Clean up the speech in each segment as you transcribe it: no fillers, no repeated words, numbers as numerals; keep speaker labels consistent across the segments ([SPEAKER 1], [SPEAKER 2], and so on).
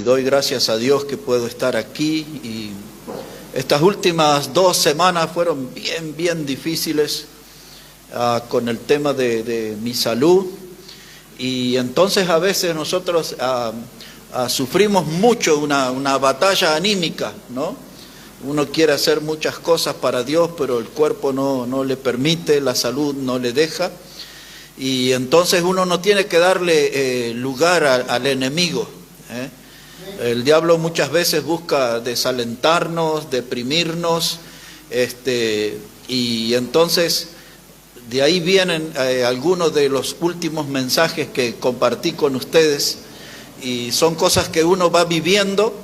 [SPEAKER 1] Y doy gracias a Dios que puedo estar aquí. Y estas últimas 2 semanas fueron bien difíciles con el tema de mi salud. Y entonces a veces nosotros sufrimos mucho una batalla anímica, ¿no? Uno quiere hacer muchas cosas para Dios, pero el cuerpo no le permite, la salud no le deja. Y entonces uno no tiene que darle lugar al enemigo, ¿eh? El diablo muchas veces busca desalentarnos, deprimirnos, y entonces de ahí vienen algunos de los últimos mensajes que compartí con ustedes, y son cosas que uno va viviendo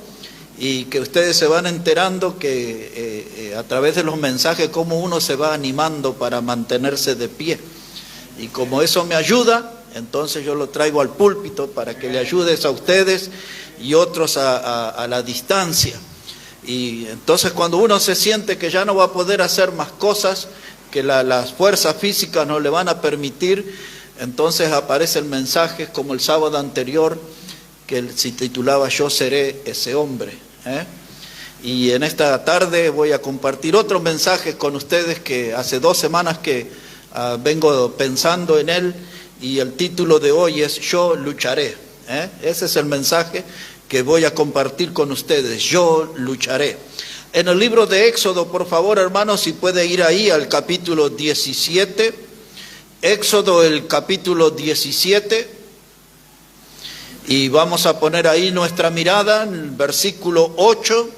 [SPEAKER 1] y que ustedes se van enterando que a través de los mensajes cómo uno se va animando para mantenerse de pie. Y como eso me ayuda, entonces yo lo traigo al púlpito para que le ayudes a ustedes y otros a la distancia. Y entonces cuando uno se siente que ya no va a poder hacer más cosas, que las fuerzas físicas no le van a permitir, entonces aparece el mensaje como el sábado anterior, que se titulaba Yo seré ese hombre, ¿eh? Y en esta tarde voy a compartir otro mensaje con ustedes que hace 2 semanas que vengo pensando en él, y el título de hoy es Yo lucharé, ¿eh? Ese es el mensaje que voy a compartir con ustedes, yo lucharé. En el libro de Éxodo, por favor, hermanos, si puede ir ahí al capítulo 17, Éxodo el capítulo 17, y vamos a poner ahí nuestra mirada en el versículo 8.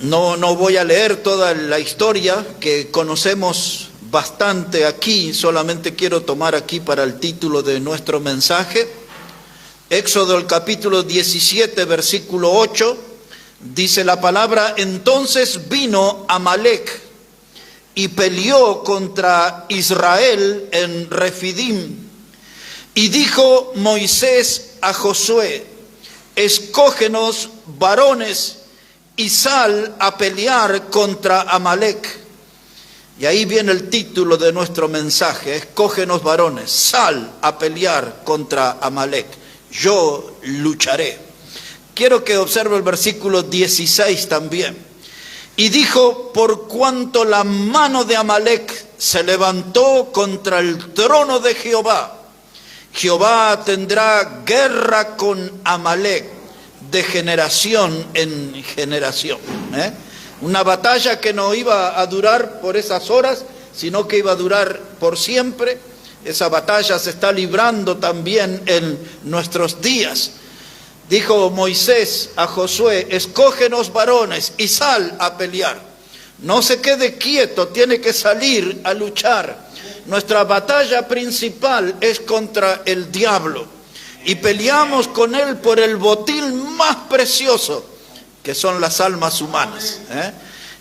[SPEAKER 1] No voy a leer toda la historia que conocemos bastante aquí, solamente quiero tomar aquí para el título de nuestro mensaje. Éxodo el capítulo 17, versículo 8, dice la palabra: entonces vino Amalec y peleó contra Israel en Refidim. Y dijo Moisés a Josué: escógenos varones y sal a pelear contra Amalec. Y ahí viene el título de nuestro mensaje: escógenos varones, sal a pelear contra Amalec. Yo lucharé. Quiero que observe el versículo 16 también. Y dijo: por cuanto la mano de Amalec se levantó contra el trono de Jehová, Jehová tendrá guerra con Amalec de generación en generación, ¿eh? Una batalla que no iba a durar por esas horas, sino que iba a durar por siempre. Esa batalla se está librando también en nuestros días. Dijo Moisés a Josué: escógenos varones y sal a pelear. No se quede quieto, tiene que salir a luchar. Nuestra batalla principal es contra el diablo. Y peleamos con él por el botín más precioso, que son las almas humanas, ¿eh?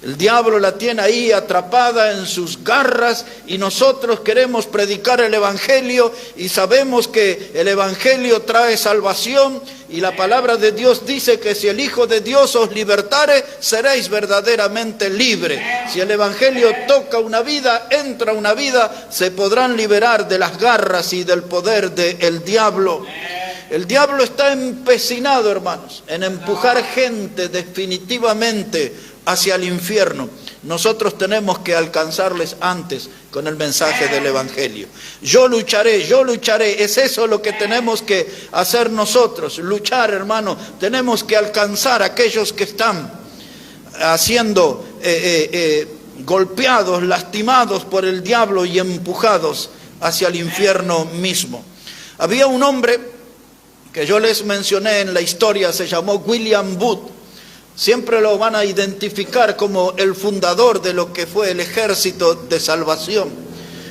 [SPEAKER 1] El diablo la tiene ahí atrapada en sus garras, y nosotros queremos predicar el evangelio, y sabemos que el evangelio trae salvación, y la palabra de Dios dice que si el Hijo de Dios os libertare, seréis verdaderamente libres. Si el evangelio toca una vida, entra una vida, se podrán liberar de las garras y del poder del diablo. El diablo está empecinado, hermanos, en empujar gente definitivamente hacia el infierno. Nosotros tenemos que alcanzarles antes con el mensaje del evangelio. Yo lucharé, es eso lo que tenemos que hacer nosotros, luchar, hermano. Tenemos que alcanzar a aquellos que están siendo golpeados, lastimados por el diablo y empujados hacia el infierno mismo. Había un hombre que yo les mencioné en la historia, se llamó William Booth. Siempre lo van a identificar como el fundador de lo que fue el Ejército de Salvación.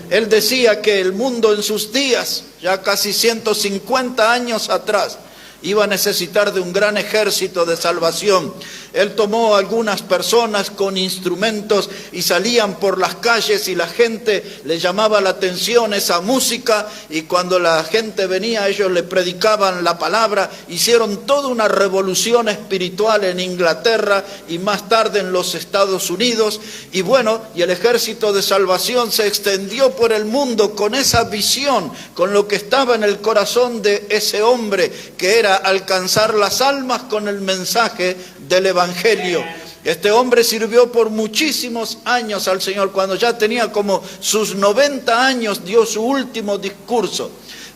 [SPEAKER 1] Él decía que el mundo en sus días, ya casi 150 años atrás, iba a necesitar de un gran ejército de salvación. Él tomó algunas personas con instrumentos y salían por las calles y la gente le llamaba la atención esa música, y cuando la gente venía ellos le predicaban la palabra. Hicieron toda una revolución espiritual en Inglaterra y más tarde en los Estados Unidos, y bueno, y el ejército de salvación se extendió por el mundo con esa visión, con lo que estaba en el corazón de ese hombre, que era alcanzar las almas con el mensaje del Evangelio. Este hombre sirvió por muchísimos años al Señor. Cuando ya tenía como sus 90 años dio su último discurso.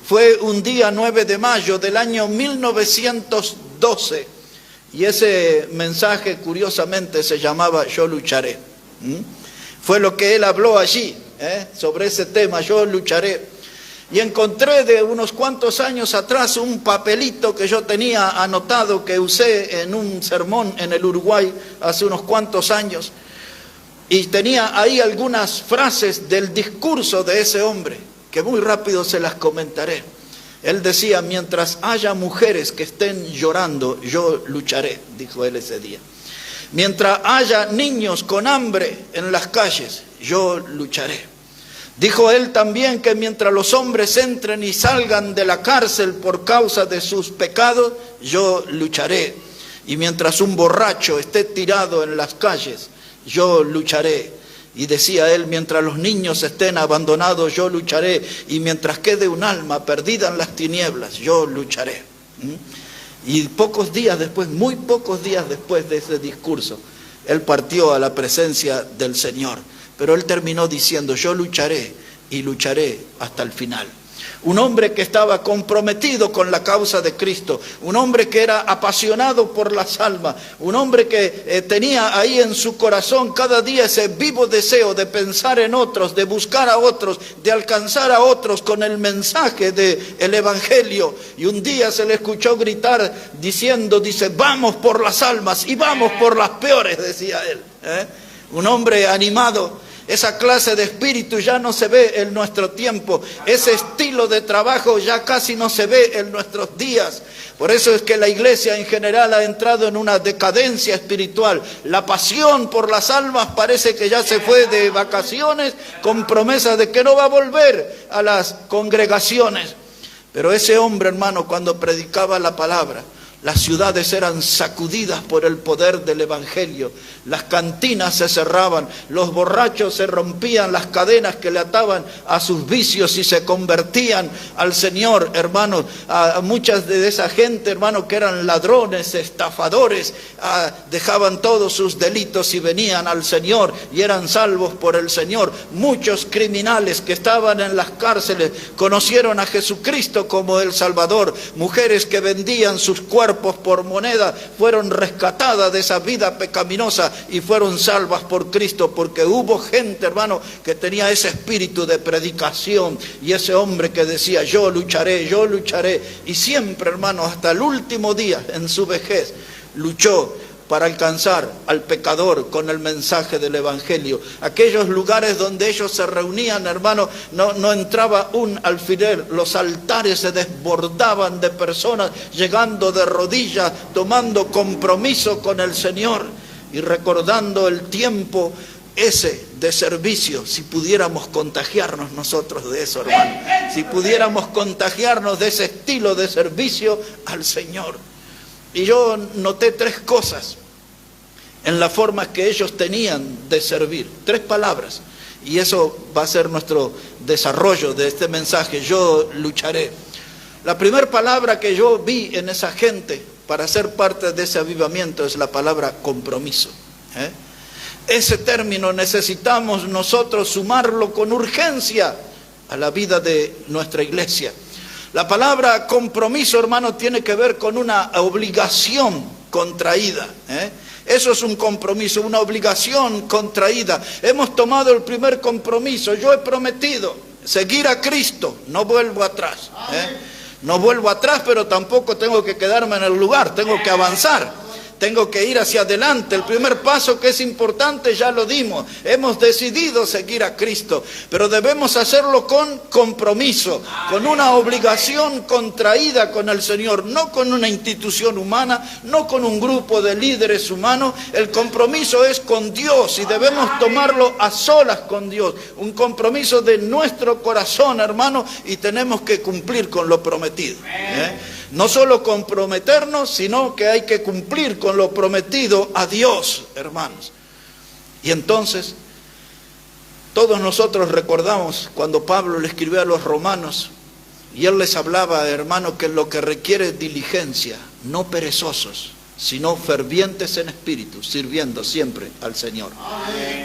[SPEAKER 1] Fue un día 9 de mayo del año 1912. Y ese mensaje curiosamente se llamaba Yo lucharé. Fue lo que él habló allí, sobre ese tema, yo lucharé. Y encontré de unos cuantos años atrás un papelito que yo tenía anotado, que usé en un sermón en el Uruguay hace unos cuantos años. Y tenía ahí algunas frases del discurso de ese hombre, que muy rápido se las comentaré. Él decía: mientras haya mujeres que estén llorando, yo lucharé, dijo él ese día. Mientras haya niños con hambre en las calles, yo lucharé. Dijo él también que mientras los hombres entren y salgan de la cárcel por causa de sus pecados, yo lucharé. Y mientras un borracho esté tirado en las calles, yo lucharé. Y decía él: mientras los niños estén abandonados, yo lucharé. Y mientras quede un alma perdida en las tinieblas, yo lucharé. Y pocos días después, muy pocos días después de ese discurso, él partió a la presencia del Señor. Pero él terminó diciendo: yo lucharé y lucharé hasta el final. Un hombre que estaba comprometido con la causa de Cristo, un hombre que era apasionado por las almas, un hombre que tenía ahí en su corazón cada día ese vivo deseo de pensar en otros, de buscar a otros, de alcanzar a otros con el mensaje del Evangelio. Y un día se le escuchó gritar diciendo, vamos por las almas y vamos por las peores, decía él. Un hombre animado. Esa clase de espíritu ya no se ve en nuestro tiempo. Ese estilo de trabajo ya casi no se ve en nuestros días. Por eso es que la iglesia en general ha entrado en una decadencia espiritual. La pasión por las almas parece que ya se fue de vacaciones con promesa de que no va a volver a las congregaciones. Pero ese hombre, hermano, cuando predicaba la palabra, las ciudades eran sacudidas por el poder del Evangelio. Las cantinas se cerraban, los borrachos se rompían las cadenas que le ataban a sus vicios y se convertían al Señor, hermanos. A muchas de esa gente, hermanos, que eran ladrones, estafadores, dejaban todos sus delitos y venían al Señor y eran salvos por el Señor. Muchos criminales que estaban en las cárceles conocieron a Jesucristo como el Salvador. Mujeres que vendían sus cuerpos por moneda fueron rescatadas de esa vida pecaminosa y fueron salvas por Cristo, porque hubo gente, hermano, que tenía ese espíritu de predicación, y ese hombre que decía yo lucharé, y siempre, hermano, hasta el último día en su vejez luchó para alcanzar al pecador con el mensaje del Evangelio. Aquellos lugares donde ellos se reunían, hermano, no entraba un alfiler. Los altares se desbordaban de personas llegando de rodillas, tomando compromiso con el Señor y recordando el tiempo ese de servicio. Si pudiéramos contagiarnos nosotros de eso, hermano, si pudiéramos contagiarnos de ese estilo de servicio al Señor. Y yo noté tres cosas en la forma que ellos tenían de servir. Tres palabras. Y eso va a ser nuestro desarrollo de este mensaje. Yo lucharé. La primera palabra que yo vi en esa gente para ser parte de ese avivamiento es la palabra compromiso. Ese término necesitamos nosotros sumarlo con urgencia a la vida de nuestra iglesia. La palabra compromiso, hermano, tiene que ver con una obligación contraída. Eso es un compromiso, una obligación contraída. Hemos tomado el primer compromiso. Yo he prometido seguir a Cristo, no vuelvo atrás. No vuelvo atrás, pero tampoco tengo que quedarme en el lugar, tengo que avanzar. tengo que ir hacia adelante. El primer paso, que es importante, ya lo dimos. Hemos decidido seguir a Cristo, pero debemos hacerlo con compromiso, con una obligación contraída con el Señor, no con una institución humana, no con un grupo de líderes humanos. El compromiso es con Dios y debemos tomarlo a solas con Dios. Un compromiso de nuestro corazón, hermano, y tenemos que cumplir con lo prometido. No solo comprometernos, sino que hay que cumplir con lo prometido a Dios, hermanos. Y entonces, todos nosotros recordamos cuando Pablo le escribió a los romanos, y él les hablaba, hermano, que lo que requiere diligencia, no perezosos, sino fervientes en espíritu, sirviendo siempre al Señor.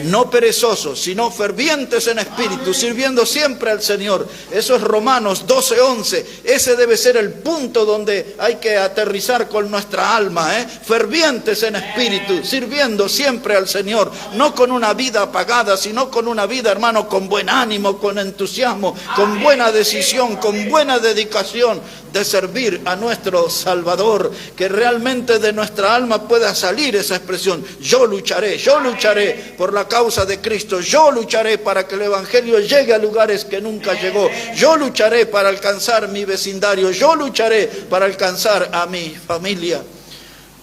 [SPEAKER 1] No perezosos, sino fervientes en espíritu, sirviendo siempre al Señor. Eso es Romanos 12:11. Ese debe ser el punto donde hay que aterrizar con nuestra alma, fervientes en espíritu, sirviendo siempre al Señor. No con una vida apagada, sino con una vida, hermano, con buen ánimo, con entusiasmo, con buena decisión, con buena dedicación de servir a nuestro Salvador. Que realmente de nuestra alma pueda salir esa expresión: yo lucharé por la causa de Cristo, yo lucharé para que el Evangelio llegue a lugares que nunca llegó, yo lucharé para alcanzar mi vecindario, yo lucharé para alcanzar a mi familia.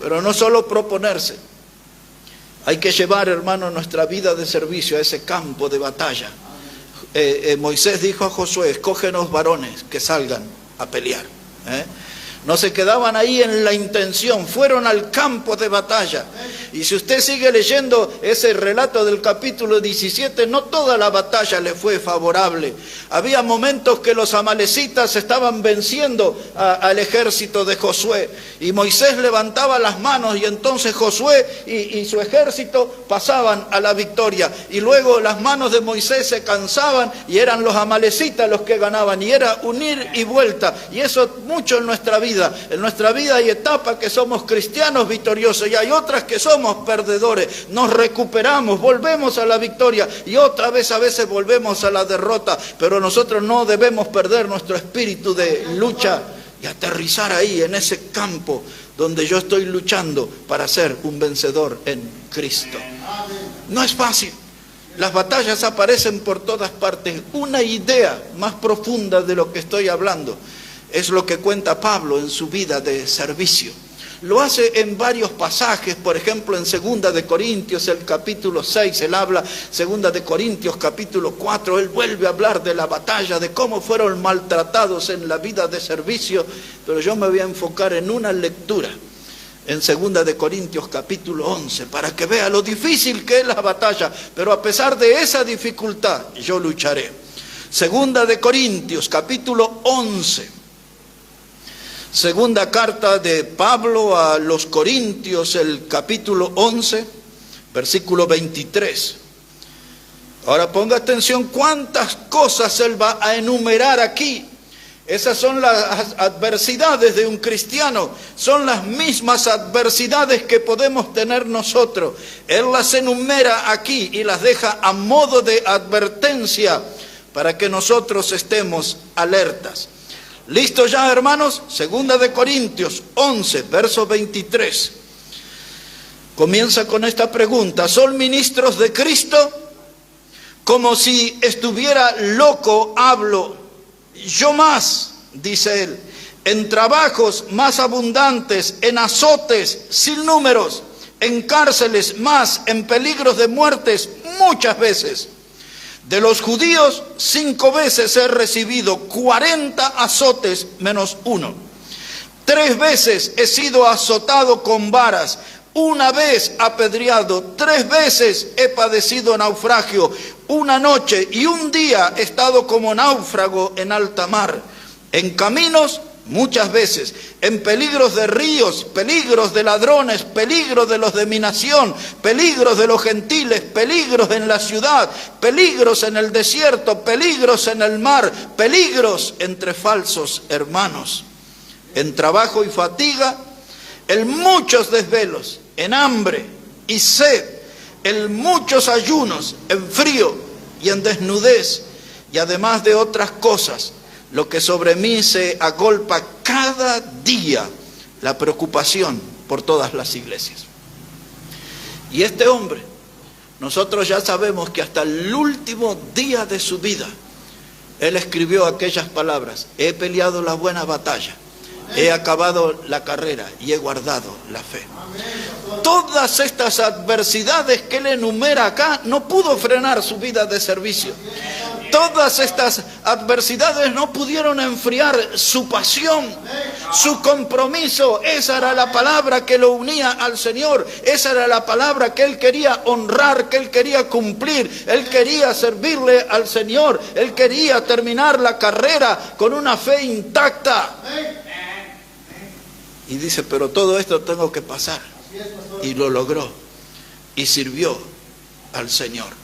[SPEAKER 1] Pero no solo proponerse, hay que llevar, hermano, nuestra vida de servicio a ese campo de batalla. Moisés dijo a Josué: escógenos varones que salgan a pelear. No se quedaban ahí en la intención, fueron al campo de batalla. Y si usted sigue leyendo ese relato del capítulo 17, no toda la batalla le fue favorable. Había momentos que los amalecitas estaban venciendo al ejército de Josué, y Moisés levantaba las manos, y entonces Josué y su ejército pasaban a la victoria. Y luego las manos de Moisés se cansaban y eran los amalecitas los que ganaban, y era un ir y vuelta. Y eso mucho en nuestra vida. En nuestra vida hay etapas que somos cristianos victoriosos y hay otras que somos perdedores. Nos recuperamos, volvemos a la victoria, y otra vez a veces volvemos a la derrota. Pero nosotros no debemos perder nuestro espíritu de lucha y aterrizar ahí en ese campo donde yo estoy luchando para ser un vencedor en Cristo. No es fácil. Las batallas aparecen por todas partes. Una idea más profunda de lo que estoy hablando es lo que cuenta Pablo en su vida de servicio. Lo hace en varios pasajes. Por ejemplo, en 2 de Corintios, el capítulo 6, él habla. 2 de Corintios, capítulo 4, él vuelve a hablar de la batalla, de cómo fueron maltratados en la vida de servicio. Pero yo me voy a enfocar en una lectura, en 2 de Corintios, capítulo 11, para que vea lo difícil que es la batalla. Pero a pesar de esa dificultad, yo lucharé. 2 de Corintios, capítulo 11. Segunda carta de Pablo a los Corintios, el capítulo 11, versículo 23. Ahora ponga atención cuántas cosas él va a enumerar aquí. Esas son las adversidades de un cristiano, son las mismas adversidades que podemos tener nosotros. Él las enumera aquí y las deja a modo de advertencia para que nosotros estemos alertas. ¿Listo ya, hermanos? 2 de Corintios 11, verso 23. Comienza con esta pregunta: ¿son ministros de Cristo? Como si estuviera loco hablo. Yo más, dice él, en trabajos más abundantes, en azotes sin números, en cárceles más, en peligros de muertes muchas veces. De los judíos 5 veces he recibido 40 azotes menos 1. 3 veces he sido azotado con varas, 1 vez apedreado, 3 veces he padecido naufragio, 1 noche y 1 día he estado como náufrago en alta mar. En caminos muchas veces, en peligros de ríos, peligros de ladrones, peligros de los de mi nación, peligros de los gentiles, peligros en la ciudad, peligros en el desierto, peligros en el mar, peligros entre falsos hermanos, en trabajo y fatiga, en muchos desvelos, en hambre y sed, en muchos ayunos, en frío y en desnudez, y además de otras cosas, lo que sobre mí se agolpa cada día, la preocupación por todas las iglesias. Y este hombre, nosotros ya sabemos que hasta el último día de su vida, él escribió aquellas palabras: he peleado la buena batalla, he acabado la carrera y he guardado la fe. Todas estas adversidades que él enumera acá no pudo frenar su vida de servicio. Todas estas adversidades no pudieron enfriar su pasión, su compromiso. Esa era la palabra que lo unía al Señor. Esa era la palabra que él quería honrar, que él quería cumplir. Él quería servirle al Señor. Él quería terminar la carrera con una fe intacta. Y dice, pero todo esto tengo que pasar. Y lo logró. Y sirvió al Señor.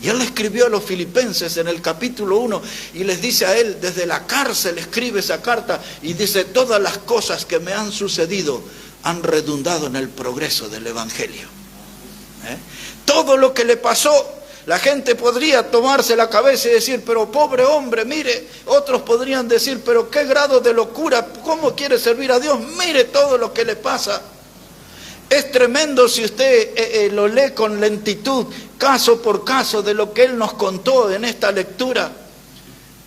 [SPEAKER 1] Y él escribió a los filipenses en el capítulo 1 y les dice a él, desde la cárcel escribe esa carta y dice: todas las cosas que me han sucedido han redundado en el progreso del Evangelio. Todo lo que le pasó, la gente podría tomarse la cabeza y decir, pero pobre hombre, mire. Otros podrían decir, pero qué grado de locura, ¿cómo quiere servir a Dios? Mire todo lo que le pasa. Es tremendo si usted lo lee con lentitud, caso por caso, de lo que él nos contó en esta lectura.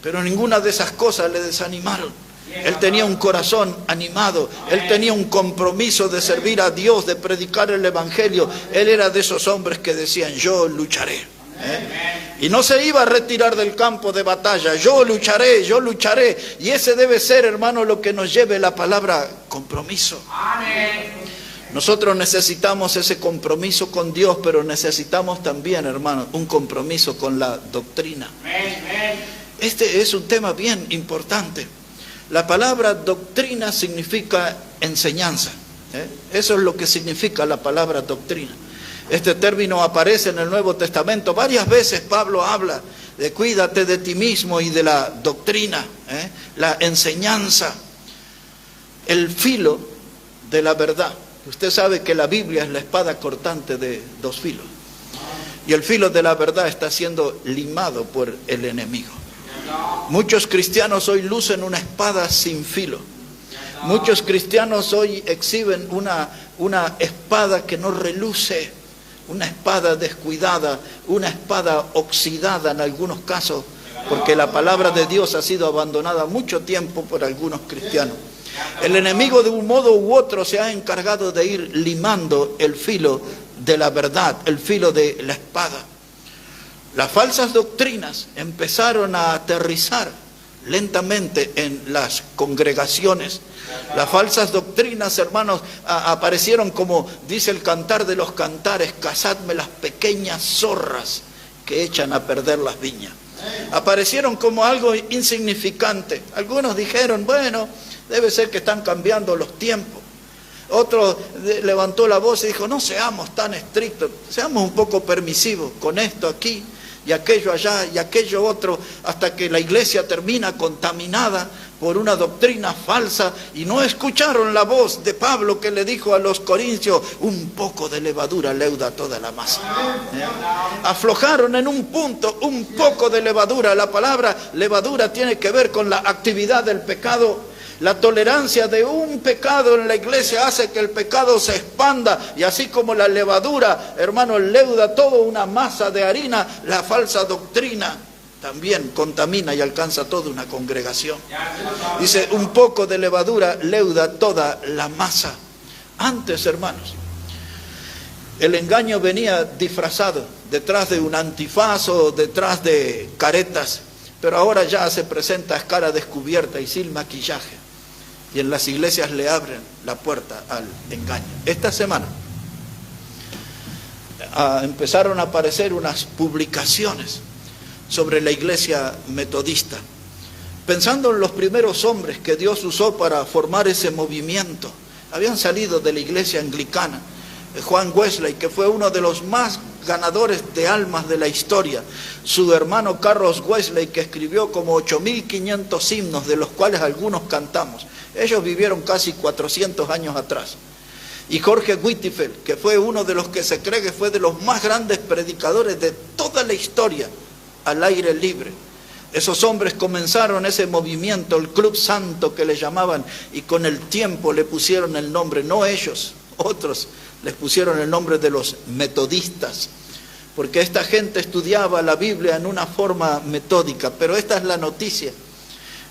[SPEAKER 1] Pero ninguna de esas cosas le desanimaron. Él tenía un corazón animado, él tenía un compromiso de servir a Dios, de predicar el Evangelio. Él era de esos hombres que decían, yo lucharé. Y no se iba a retirar del campo de batalla, yo lucharé, yo lucharé. Y ese debe ser, hermano, lo que nos lleve la palabra compromiso. Amén. Nosotros necesitamos ese compromiso con Dios, pero necesitamos también, hermano, un compromiso con la doctrina. Este es un tema bien importante. La palabra doctrina significa enseñanza. Eso es lo que significa la palabra doctrina. Este término aparece en el Nuevo Testamento. Varias veces Pablo habla de cuídate de ti mismo y de la doctrina, la enseñanza, el filo de la verdad. Usted sabe que la Biblia es la espada cortante de dos filos. Y el filo de la verdad está siendo limado por el enemigo. Muchos cristianos hoy lucen una espada sin filo. Muchos cristianos hoy exhiben una espada que no reluce, una espada descuidada, una espada oxidada en algunos casos, porque la palabra de Dios ha sido abandonada mucho tiempo por algunos cristianos. El enemigo de un modo u otro se ha encargado de ir limando el filo de la verdad, el filo de la espada. Las falsas doctrinas empezaron a aterrizar lentamente en las congregaciones. Las falsas doctrinas, hermanos, aparecieron como dice el Cantar de los Cantares: cazadme las pequeñas zorras que echan a perder las viñas. Aparecieron como algo insignificante. Algunos dijeron, bueno, debe ser que están cambiando los tiempos. Otro levantó la voz y dijo, no seamos tan estrictos, seamos un poco permisivos con esto aquí y aquello allá y aquello otro, hasta que la iglesia termina contaminada por una doctrina falsa. Y no escucharon la voz de Pablo, que le dijo a los corintios, un poco de levadura leuda toda la masa. Aflojaron en un punto, un poco de levadura. La palabra levadura tiene que ver con la actividad del pecado. La tolerancia de un pecado en la iglesia hace que el pecado se expanda, y así como la levadura, hermano, leuda toda una masa de harina, la falsa doctrina también contamina y alcanza toda una congregación. Dice, un poco de levadura leuda toda la masa. Antes, hermanos, el engaño venía disfrazado, detrás de un antifaz o detrás de caretas, pero ahora ya se presenta a cara descubierta y sin maquillaje. Y en las iglesias le abren la puerta al engaño. Esta semana empezaron a aparecer unas publicaciones sobre la iglesia metodista, pensando en los primeros hombres que Dios usó para formar ese movimiento. Habían salido de la iglesia anglicana. Juan Wesley, que fue uno de los más ganadores de almas de la historia. Su hermano Carlos Wesley, que escribió como 8.500 himnos, de los cuales algunos cantamos. Ellos vivieron casi 400 años atrás. Y Jorge Whitefield, que fue uno de los que se cree que fue de los más grandes predicadores de toda la historia al aire libre. Esos hombres comenzaron ese movimiento, el Club Santo que le llamaban, y con el tiempo le pusieron el nombre, no ellos, Otros les pusieron el nombre de los metodistas, porque esta gente estudiaba la Biblia en una forma metódica. Pero esta es la noticia.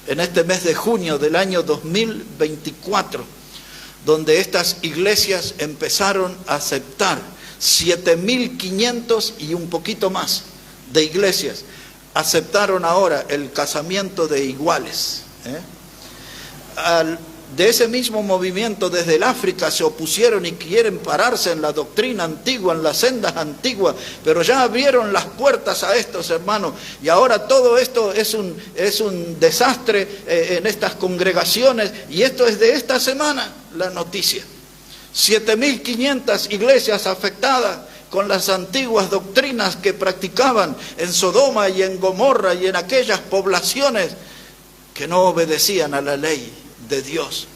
[SPEAKER 1] En este mes de junio del año 2024, donde estas iglesias empezaron a aceptar 7.500 y un poquito más de iglesias, aceptaron ahora el casamiento de iguales. De ese mismo movimiento desde el África se opusieron y quieren pararse en la doctrina antigua, en las sendas antiguas, pero ya abrieron las puertas a estos hermanos, y ahora todo esto es un desastre en estas congregaciones, y esto es de esta semana la noticia. 7.500 iglesias afectadas con las antiguas doctrinas que practicaban en Sodoma y en Gomorra y en aquellas poblaciones que no obedecían a la ley de Dios.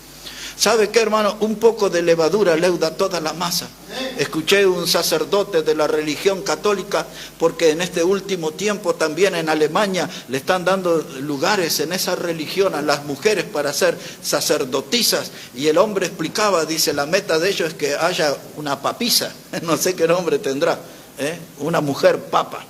[SPEAKER 1] ¿Sabe qué, hermano? Un poco de levadura leuda toda la masa. Escuché un sacerdote de la religión católica, porque en este último tiempo también en Alemania le están dando lugares en esa religión a las mujeres para ser sacerdotisas, y el hombre explicaba, dice, la meta de ellos es que haya una papisa, no sé qué nombre tendrá, una mujer papa.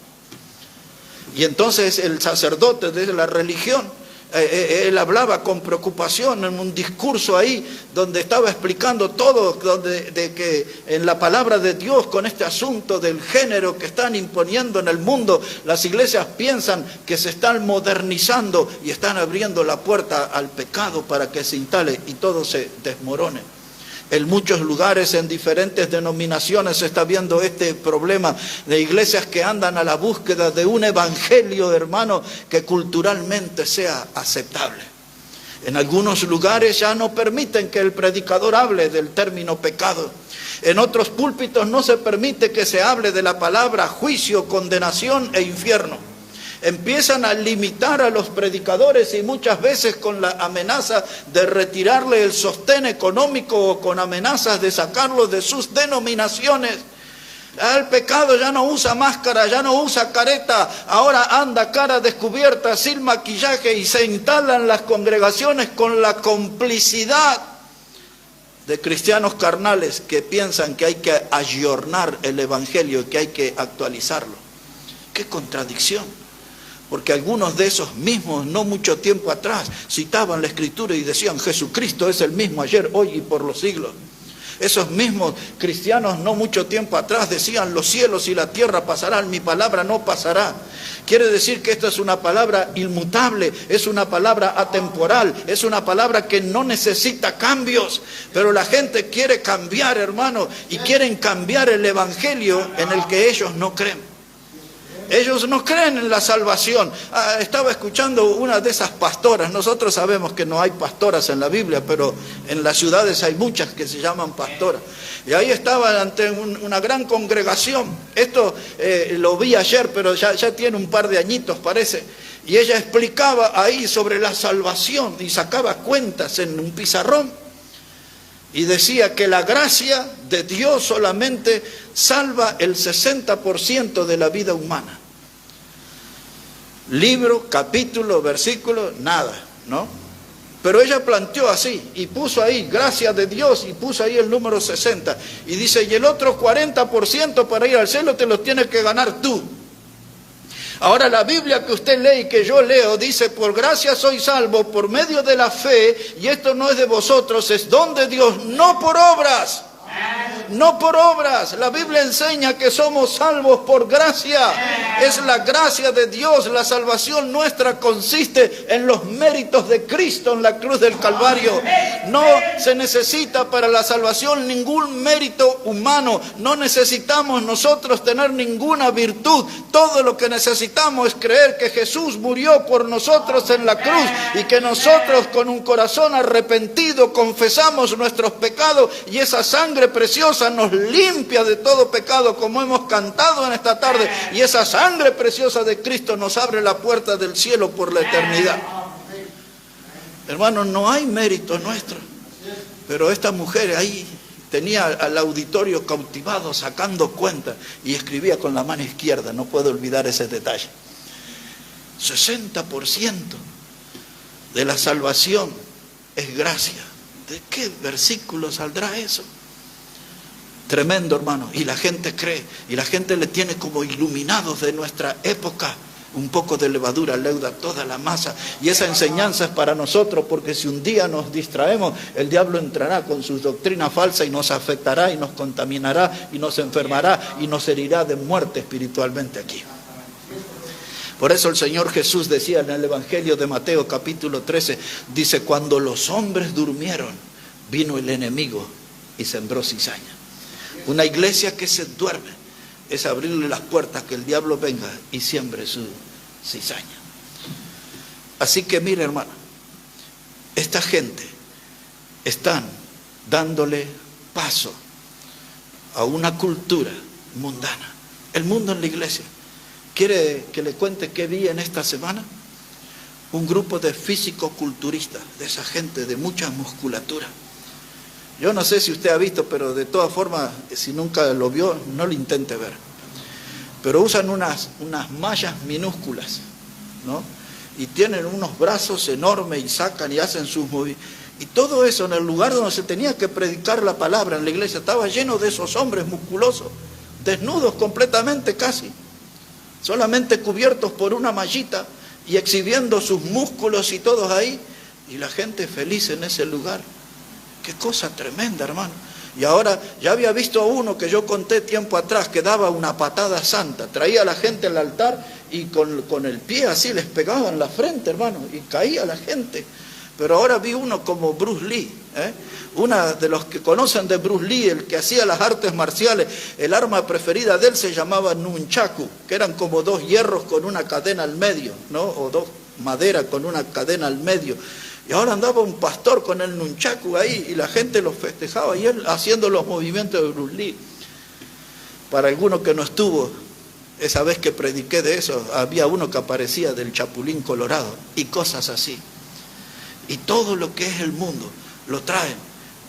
[SPEAKER 1] Y entonces el sacerdote de la religión, él hablaba con preocupación en un discurso ahí donde estaba explicando todo, de que en la palabra de Dios, con este asunto del género que están imponiendo en el mundo, las iglesias piensan que se están modernizando y están abriendo la puerta al pecado para que se instale y todo se desmorone. En muchos lugares, en diferentes denominaciones, se está viendo este problema de iglesias que andan a la búsqueda de un evangelio, hermano, que culturalmente sea aceptable. En algunos lugares ya no permiten que el predicador hable del término pecado. En otros púlpitos no se permite que se hable de la palabra juicio, condenación e infierno. Empiezan a limitar a los predicadores, y muchas veces con la amenaza de retirarle el sostén económico o con amenazas de sacarlo de sus denominaciones. El pecado ya no usa máscara, ya no usa careta, ahora anda cara descubierta, sin maquillaje, y se instalan las congregaciones con la complicidad de cristianos carnales que piensan que hay que ayornar el evangelio, que hay que actualizarlo. ¡Qué contradicción! Porque algunos de esos mismos, no mucho tiempo atrás, citaban la Escritura y decían: Jesucristo es el mismo ayer, hoy y por los siglos. Esos mismos cristianos no mucho tiempo atrás decían: los cielos y la tierra pasarán, mi palabra no pasará. Quiere decir que esta es una palabra inmutable, es una palabra atemporal, es una palabra que no necesita cambios. Pero la gente quiere cambiar, hermano, y quieren cambiar el evangelio en el que ellos no creen. Ellos no creen en la salvación. Estaba escuchando una de esas pastoras. Nosotros sabemos que no hay pastoras en la Biblia, pero en las ciudades hay muchas que se llaman pastoras. Y ahí estaba ante una gran congregación. Esto lo vi ayer, pero ya tiene un par de añitos, parece. Y ella explicaba ahí sobre la salvación y sacaba cuentas en un pizarrón. Y decía que la gracia de Dios solamente salva el 60% de la vida humana. Libro, capítulo, versículo, nada, ¿no? Pero ella planteó así, y puso ahí, gracia de Dios, y puso ahí el número 60. Y dice, y el otro 40% para ir al cielo te lo tienes que ganar tú. Ahora la Biblia que usted lee y que yo leo dice: por gracia soy salvo por medio de la fe, y esto no es de vosotros, es don de Dios, no por obras. No por obras. La Biblia enseña que somos salvos por gracia. Es la gracia de Dios. La salvación nuestra consiste en los méritos de Cristo en la cruz del Calvario. No se necesita para la salvación ningún mérito humano. No necesitamos nosotros tener ninguna virtud. Todo lo que necesitamos es creer que Jesús murió por nosotros en la cruz, y que nosotros con un corazón arrepentido confesamos nuestros pecados, y esa sangre preciosa nos limpia de todo pecado, como hemos cantado en esta tarde, y esa sangre preciosa de Cristo nos abre la puerta del cielo por la eternidad. Hermanos, no hay mérito nuestro, pero esta mujer ahí tenía al auditorio cautivado sacando cuentas, y escribía con la mano izquierda. No puedo olvidar ese detalle. 60% de la salvación es gracia. ¿De qué versículo saldrá eso? Tremendo, hermano. Y la gente cree, y la gente le tiene como iluminados de nuestra época. Un poco de levadura leuda toda la masa. Y esa enseñanza es para nosotros, porque si un día nos distraemos, el diablo entrará con sus doctrinas falsas y nos afectará y nos contaminará y nos enfermará y nos herirá de muerte espiritualmente aquí. Por eso el Señor Jesús decía en el Evangelio de Mateo capítulo 13, dice, cuando los hombres durmieron, vino el enemigo y sembró cizaña. Una iglesia que se duerme es abrirle las puertas que el diablo venga y siembre su cizaña. Así que mire, hermano, esta gente están dándole paso a una cultura mundana. El mundo en la iglesia. ¿Quiere que le cuente qué vi en esta semana? Un grupo de físico-culturistas, de esa gente de mucha musculatura. Yo no sé si usted ha visto, pero de todas formas, si nunca lo vio, no lo intente ver. Pero usan unas mallas minúsculas, ¿no? Y tienen unos brazos enormes y sacan y hacen sus movimientos. Y todo eso en el lugar donde se tenía que predicar la palabra en la iglesia, estaba lleno de esos hombres musculosos, desnudos completamente casi, solamente cubiertos por una mallita y exhibiendo sus músculos y todos ahí. Y la gente feliz en ese lugar. Qué cosa tremenda, hermano. Y ahora, ya había visto a uno que yo conté tiempo atrás, que daba una patada santa. Traía a la gente al altar y con el pie así les pegaba en la frente, hermano, y caía la gente. Pero ahora vi uno como Bruce Lee, Una de los que conocen de Bruce Lee, el que hacía las artes marciales, el arma preferida de él se llamaba nunchaku, que eran como dos hierros con una cadena al medio, ¿no? O dos maderas con una cadena al medio. Y ahora andaba un pastor con el nunchaku ahí y la gente lo festejaba y él haciendo los movimientos de Bruce Lee. Para alguno que no estuvo, esa vez que prediqué de eso, había uno que aparecía del Chapulín Colorado y cosas así. Y todo lo que es el mundo lo traen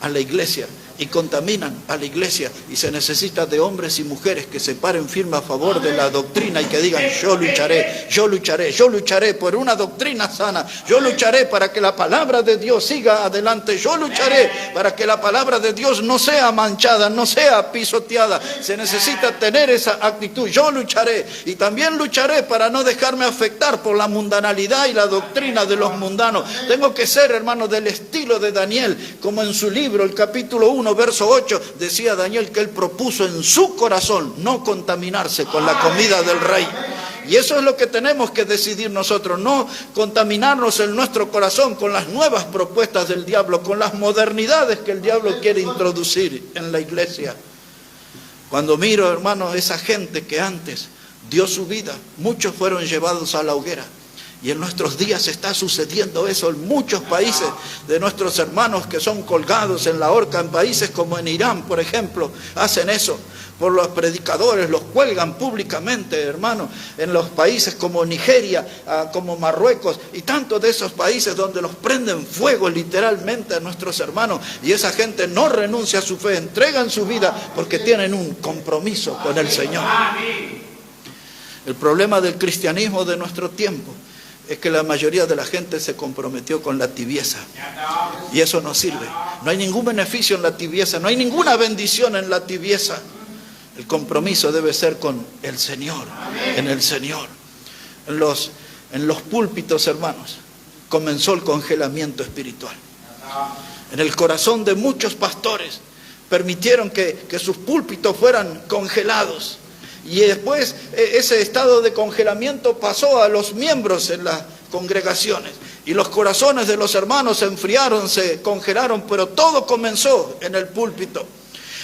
[SPEAKER 1] a la iglesia y contaminan a la iglesia, y se necesita de hombres y mujeres que se paren firme a favor de la doctrina y que digan, yo lucharé, yo lucharé, yo lucharé por una doctrina sana, yo lucharé para que la palabra de Dios siga adelante, yo lucharé para que la palabra de Dios no sea manchada, no sea pisoteada. Se necesita tener esa actitud, yo lucharé, y también lucharé para no dejarme afectar por la mundanalidad y la doctrina de los mundanos. Tengo que ser, hermano, del estilo de Daniel, como en su libro, el capítulo 1, verso 8, decía Daniel que él propuso en su corazón no contaminarse con la comida del rey. Y eso es lo que tenemos que decidir nosotros, no contaminarnos en nuestro corazón con las nuevas propuestas del diablo, con las modernidades que el diablo quiere introducir en la iglesia. Cuando miro, hermanos, esa gente que antes dio su vida, muchos fueron llevados a la hoguera. Y en nuestros días está sucediendo eso en muchos países de nuestros hermanos que son colgados en la horca. En países como en Irán, por ejemplo, hacen eso. Por los predicadores, los cuelgan públicamente, hermanos. En los países como Nigeria, como Marruecos y tantos de esos países donde los prenden fuego literalmente a nuestros hermanos. Y esa gente no renuncia a su fe, entregan su vida porque tienen un compromiso con el Señor. El problema del cristianismo de nuestro tiempo es que la mayoría de la gente se comprometió con la tibieza. Y eso no sirve. No hay ningún beneficio en la tibieza, no hay ninguna bendición en la tibieza. El compromiso debe ser con el Señor, en el Señor. En los púlpitos, hermanos, comenzó el congelamiento espiritual. En el corazón de muchos pastores permitieron que sus púlpitos fueran congelados. Y después ese estado de congelamiento pasó a los miembros en las congregaciones. Y los corazones de los hermanos se enfriaron, se congelaron, pero todo comenzó en el púlpito.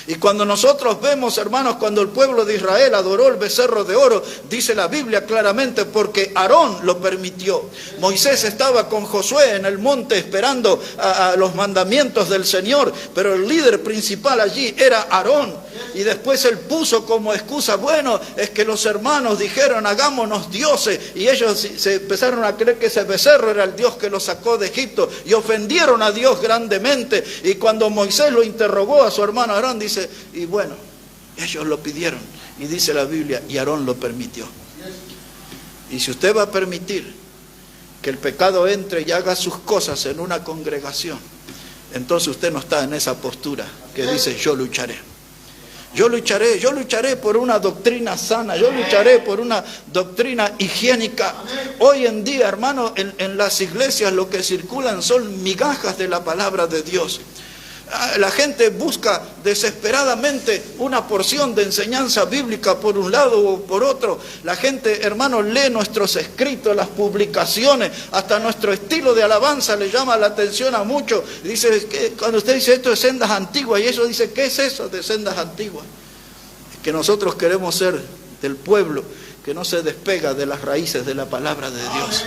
[SPEAKER 1] Y cuando nosotros vemos, hermanos, cuando el pueblo de Israel adoró el becerro de oro, dice la Biblia claramente, porque Aarón lo permitió. Moisés estaba con Josué en el monte esperando a los mandamientos del Señor, pero el líder principal allí era Aarón. Y después él puso como excusa, bueno, es que los hermanos dijeron, hagámonos dioses. Y ellos se empezaron a creer que ese becerro era el Dios que los sacó de Egipto. Y ofendieron a Dios grandemente. Y cuando Moisés lo interrogó a su hermano Aarón, dice, y bueno, ellos lo pidieron. Y dice la Biblia, y Aarón lo permitió. Y si usted va a permitir que el pecado entre y haga sus cosas en una congregación, entonces usted no está en esa postura que dice, yo lucharé. Yo lucharé por una doctrina sana, yo lucharé por una doctrina higiénica. Hoy en día, hermano, en las iglesias lo que circulan son migajas de la palabra de Dios. La gente busca desesperadamente una porción de enseñanza bíblica por un lado o por otro. La gente, hermano, lee nuestros escritos, las publicaciones, hasta nuestro estilo de alabanza le llama la atención a muchos. Dice, cuando usted dice esto de sendas antiguas, y eso dice, ¿qué es eso de sendas antiguas? Es que nosotros queremos ser del pueblo que no se despega de las raíces de la palabra de Dios.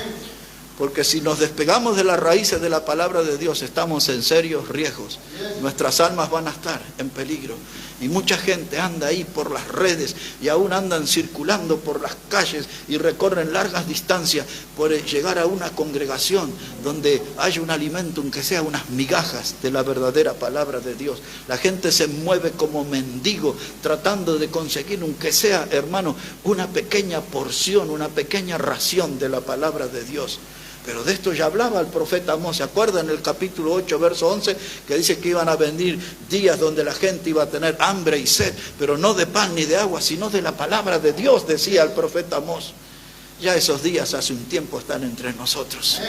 [SPEAKER 1] Porque si nos despegamos de las raíces de la palabra de Dios, estamos en serios riesgos. Nuestras almas van a estar en peligro. Y mucha gente anda ahí por las redes y aún andan circulando por las calles y recorren largas distancias por llegar a una congregación donde haya un alimento, aunque sea unas migajas de la verdadera palabra de Dios. La gente se mueve como mendigo tratando de conseguir, aunque sea, hermano, una pequeña porción, una pequeña ración de la palabra de Dios. Pero de esto ya hablaba el profeta Amós. ¿Se acuerdan? En el capítulo 8, verso 11, que dice que iban a venir días donde la gente iba a tener hambre y sed, pero no de pan ni de agua, sino de la palabra de Dios, decía el profeta Amós. Ya esos días hace un tiempo están entre nosotros.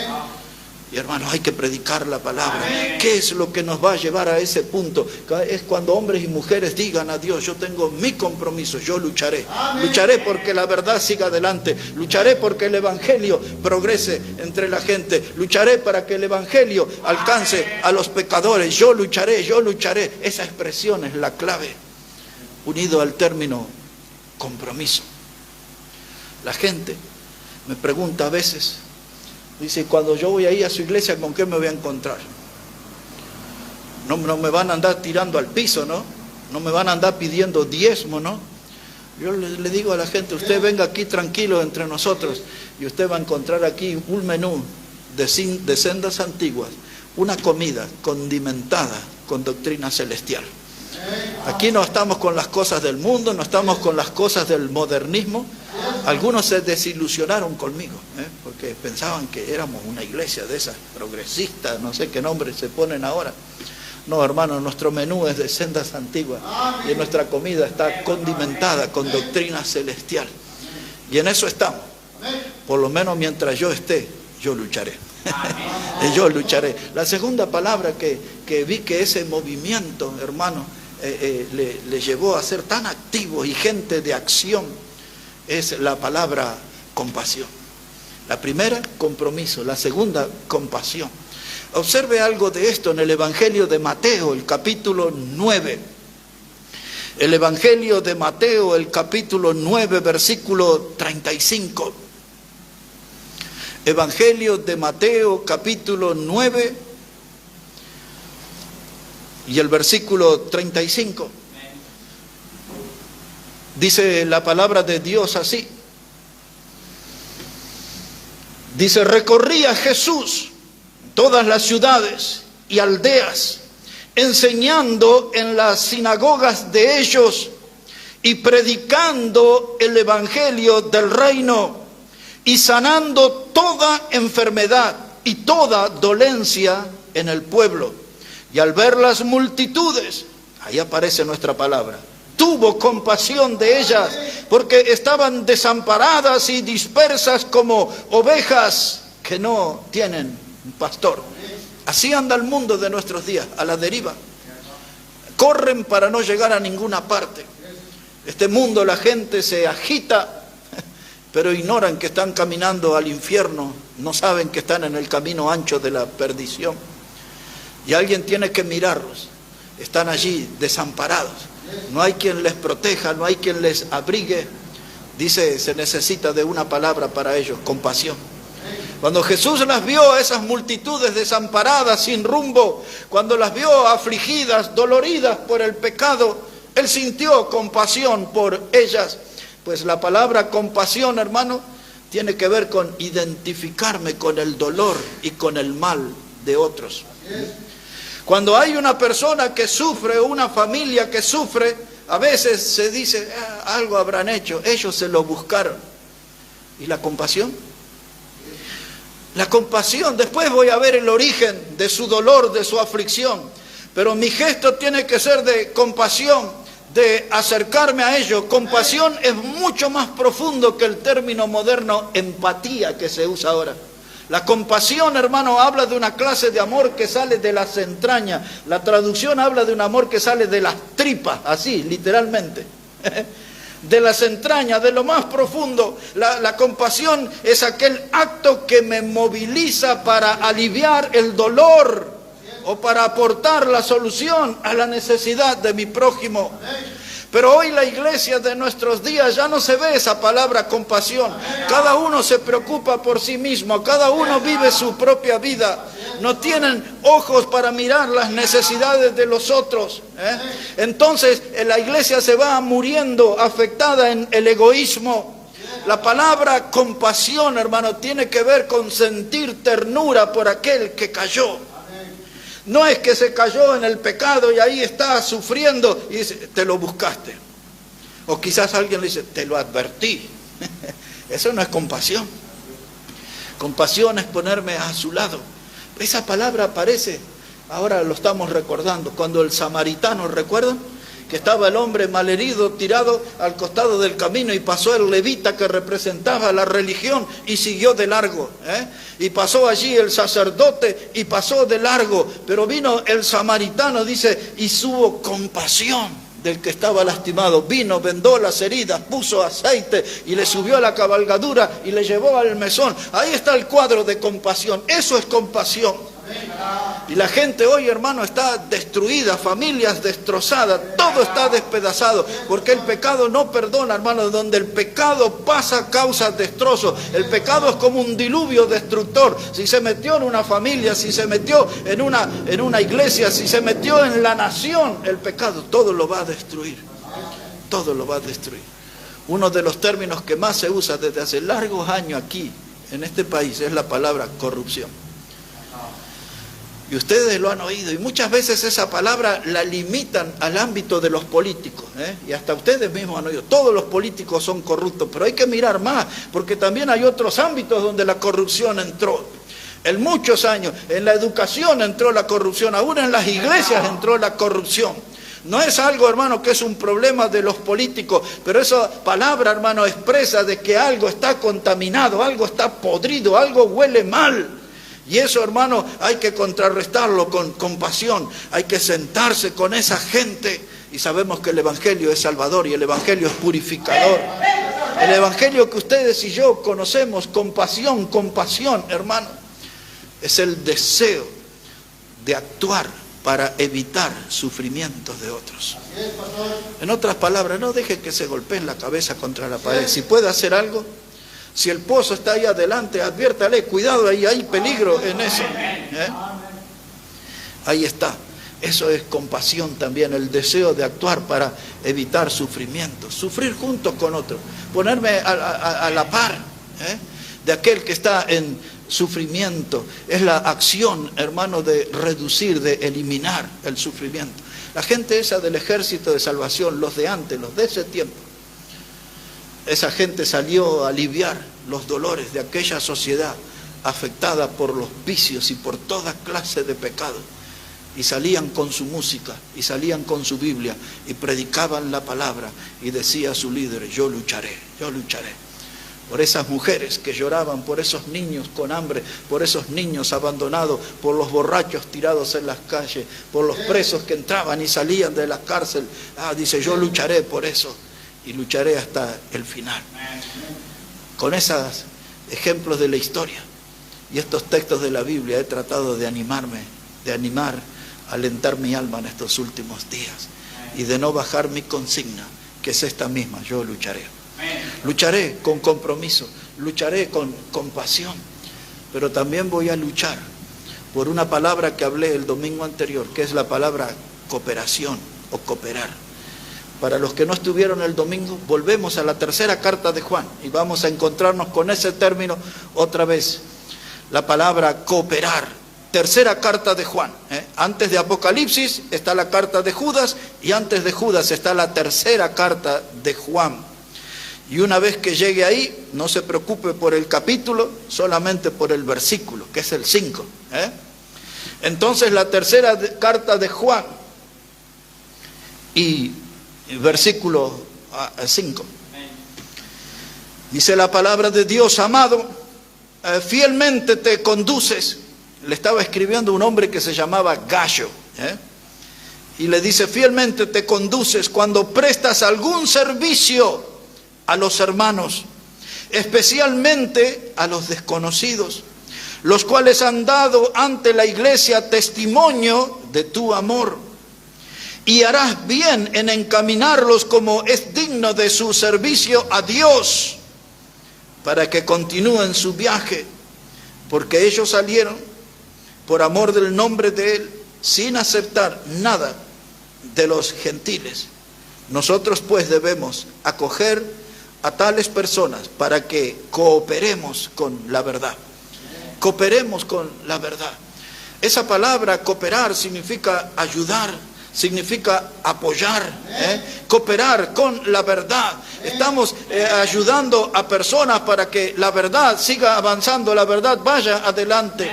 [SPEAKER 1] Y hermanos, hay que predicar la palabra. ¿Qué es lo que nos va a llevar a ese punto? Es cuando hombres y mujeres digan a Dios, yo tengo mi compromiso, yo lucharé. Lucharé porque la verdad siga adelante. Lucharé porque el evangelio progrese entre la gente. Lucharé para que el evangelio alcance a los pecadores. Yo lucharé, yo lucharé. Esa expresión es la clave, unido al término compromiso. La gente me pregunta a veces, dice, cuando yo voy ahí a su iglesia, ¿con qué me voy a encontrar? No me van a andar tirando al piso, ¿no? No me van a andar pidiendo diezmo, ¿no? Yo le digo a la gente, usted venga aquí tranquilo entre nosotros y usted va a encontrar aquí un menú de sendas antiguas, una comida condimentada con doctrina celestial. Aquí no estamos con las cosas del mundo, no estamos con las cosas del modernismo. Algunos se desilusionaron conmigo, porque pensaban que éramos una iglesia de esas progresistas, no sé qué nombre se ponen ahora. No, hermano, nuestro menú es de sendas antiguas y nuestra comida está condimentada con doctrina celestial. Y en eso estamos. Por lo menos mientras yo esté, yo lucharé. Yo lucharé. La segunda palabra que vi que ese movimiento, hermano, le llevó a ser tan activos y gente de acción, es la palabra compasión. La primera, compromiso. La segunda, compasión. Observe algo de esto en el Evangelio de Mateo, el capítulo 9. El Evangelio de Mateo, el capítulo 9, versículo 35. Evangelio de Mateo, capítulo 9, y el versículo 35. Dice la palabra de Dios así. Dice, recorría Jesús todas las ciudades y aldeas, enseñando en las sinagogas de ellos y predicando el evangelio del reino y sanando toda enfermedad y toda dolencia en el pueblo. Y al ver las multitudes, ahí aparece nuestra palabra, tuvo compasión de ellas, porque estaban desamparadas y dispersas como ovejas que no tienen un pastor. Así anda el mundo de nuestros días, a la deriva. Corren para no llegar a ninguna parte. Este mundo, la gente se agita, pero ignoran que están caminando al infierno, no saben que están en el camino ancho de la perdición. Y alguien tiene que mirarlos. Están allí desamparados. No hay quien les proteja, no hay quien les abrigue. Dice, se necesita de una palabra para ellos, compasión. Cuando Jesús las vio a esas multitudes desamparadas, sin rumbo, cuando las vio afligidas, doloridas por el pecado, Él sintió compasión por ellas. Pues la palabra compasión, hermano, tiene que ver con identificarme con el dolor y con el mal de otros. Cuando hay una persona que sufre, una familia que sufre, a veces se dice, algo habrán hecho, ellos se lo buscaron. ¿Y la compasión? La compasión, después voy a ver el origen de su dolor, de su aflicción, pero mi gesto tiene que ser de compasión, de acercarme a ellos. Compasión es mucho más profundo que el término moderno empatía que se usa ahora. La compasión, hermano, habla de una clase de amor que sale de las entrañas. La traducción habla de un amor que sale de las tripas, así, literalmente. De las entrañas, de lo más profundo. La compasión es aquel acto que me moviliza para aliviar el dolor o para aportar la solución a la necesidad de mi prójimo. Pero hoy la iglesia de nuestros días ya no se ve esa palabra compasión. Cada uno se preocupa por sí mismo, cada uno vive su propia vida. No tienen ojos para mirar las necesidades de los otros. Entonces la iglesia se va muriendo afectada en el egoísmo. La palabra compasión, hermano, tiene que ver con sentir ternura por aquel que cayó. No es que se cayó en el pecado y ahí está sufriendo y dice, te lo buscaste. O quizás alguien le dice, te lo advertí. Eso no es compasión. Compasión es ponerme a su lado. Esa palabra aparece, ahora lo estamos recordando, cuando el samaritano, ¿recuerdan? Que estaba el hombre malherido, tirado al costado del camino, y pasó el levita que representaba la religión y siguió de largo. Y pasó allí el sacerdote y pasó de largo, pero vino el samaritano, dice, y tuvo compasión del que estaba lastimado. Vino, vendó las heridas, puso aceite y le subió a la cabalgadura y le llevó al mesón. Ahí está el cuadro de compasión. Eso es compasión. Y la gente hoy, hermano, está destruida, familias destrozadas, todo está despedazado, porque el pecado no perdona, hermano. Donde el pecado pasa, causa destrozos. El pecado es como un diluvio destructor. Si se metió en una familia, si se metió en una iglesia, si se metió en la nación, el pecado todo lo va a destruir. Todo lo va a destruir. Uno de los términos que más se usa desde hace largos años aquí, en este país, es la palabra corrupción. Y ustedes lo han oído, y muchas veces esa palabra la limitan al ámbito de los políticos, y hasta ustedes mismos han oído, todos los políticos son corruptos, pero hay que mirar más, porque también hay otros ámbitos donde la corrupción entró. En muchos años, en la educación entró la corrupción, aún en las iglesias entró la corrupción. No es algo, hermano, que es un problema de los políticos, pero esa palabra, hermano, expresa de que algo está contaminado, algo está podrido, algo huele mal. Y eso, hermano, hay que contrarrestarlo con compasión. Hay que sentarse con esa gente. Y sabemos que el Evangelio es salvador y el Evangelio es purificador. El Evangelio que ustedes y yo conocemos, compasión, hermano, es el deseo de actuar para evitar sufrimientos de otros. En otras palabras, no deje que se golpeen la cabeza contra la pared. Si puede hacer algo, si el pozo está ahí adelante, adviértale, cuidado, ahí hay peligro en eso. Ahí está. Eso es compasión también, el deseo de actuar para evitar sufrimientos. Sufrir juntos con otros. Ponerme a la par de aquel que está en sufrimiento. Es la acción, hermano, de reducir, de eliminar el sufrimiento. La gente esa del Ejército de Salvación, los de antes, los de ese tiempo, esa gente salió a aliviar los dolores de aquella sociedad afectada por los vicios y por toda clase de pecados. Y salían con su música, y salían con su Biblia, y predicaban la palabra, y decía su líder, yo lucharé, por esas mujeres que lloraban, por esos niños con hambre, por esos niños abandonados, por los borrachos tirados en las calles, por los presos que entraban y salían de la cárcel. Dice, yo lucharé por eso. Y lucharé hasta el final. Con esos ejemplos de la historia y estos textos de la Biblia he tratado de animar, alentar mi alma en estos últimos días y de no bajar mi consigna, que es esta misma, yo lucharé. Lucharé con compromiso, lucharé con compasión, pero también voy a luchar por una palabra que hablé el domingo anterior, que es la palabra cooperación o cooperar. Para los que no estuvieron el domingo, volvemos a la tercera carta de Juan y vamos a encontrarnos con ese término otra vez. La palabra cooperar. Tercera carta de Juan. Antes de Apocalipsis está la carta de Judas y antes de Judas está la tercera carta de Juan. Y una vez que llegue ahí, no se preocupe por el capítulo, solamente por el versículo, que es el 5. Entonces la tercera carta de Juan. Y versículo 5. Dice la palabra de Dios: amado, fielmente te conduces. Le estaba escribiendo un hombre que se llamaba Gallo, y le dice: fielmente te conduces cuando prestas algún servicio a los hermanos, especialmente a los desconocidos, los cuales han dado ante la iglesia testimonio de tu amor. Y harás bien en encaminarlos como es digno de su servicio a Dios, para que continúen su viaje, porque ellos salieron por amor del nombre de Él, sin aceptar nada de los gentiles. Nosotros pues debemos acoger a tales personas para que cooperemos con la verdad. Cooperemos con la verdad. Esa palabra cooperar significa ayudar, significa apoyar, cooperar con la verdad. Estamos ayudando a personas para que la verdad siga avanzando, la verdad vaya adelante.